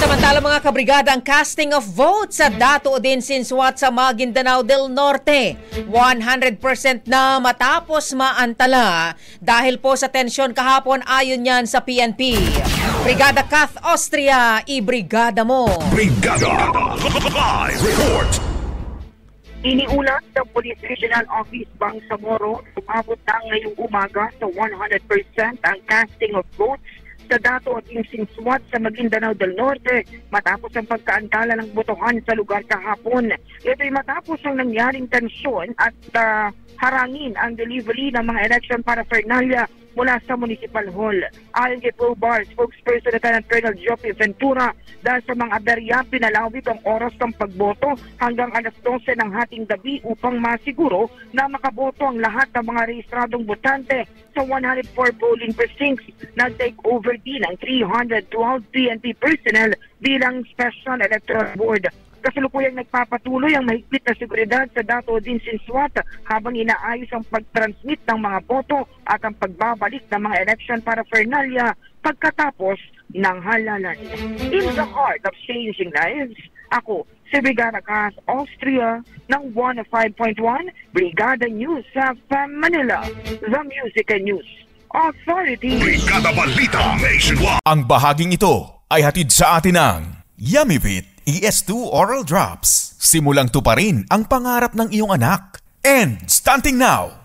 Samantala mga kabrigada, ang casting of votes sa Dato din Sinsuat sa Maguindanao del Norte 100% na matapos maantala dahil po sa tensyon kahapon ayon yan sa PNP. Brigada Kath Austria, ibrigada mo. Brigada Live Report. Iniulat ng Police Regional Office Bangsamoro, umabot na ngayong umaga sa 100% ang casting of votes sa Dato at Sinsuat sa Maguindanao del Norte matapos ang pagkaantala ng botohan sa lugar kahapon. Ito'y matapos ang nangyaring tensyon at harangin ang delivery ng mga election paraphernalia mula sa Municipal Hall. Ayon kay ProBar spokesperson Lieutenant Colonel Joppy Ventura, dahil sa mga aberya, pinalawig ang oras ng pagboto hanggang alas 12 ng hating gabi upang masiguro na makaboto ang lahat ng mga rehistradong botante sa 104 polling precincts. Nag-take over din ang 312 PNP personnel bilang Special Electoral Board. Kasalukuyang nagpapatuloy ang mahigpit na seguridad sa Dato din Sinsuat habang inaayos ang pag-transmit ng mga boto at ang pagbabalik ng mga election paraphernalia pagkatapos ng halalan. In the heart of changing lives, ako si Brigada Kath Austria ng 105.1 Brigada News sa Manila, the Music and News Authority. Brigada Balita Nationwide. Ang bahaging ito ay hatid sa atin ng Yummy ES2 Oral Drops. Simulang tuparin ang pangarap ng iyong anak. And starting now,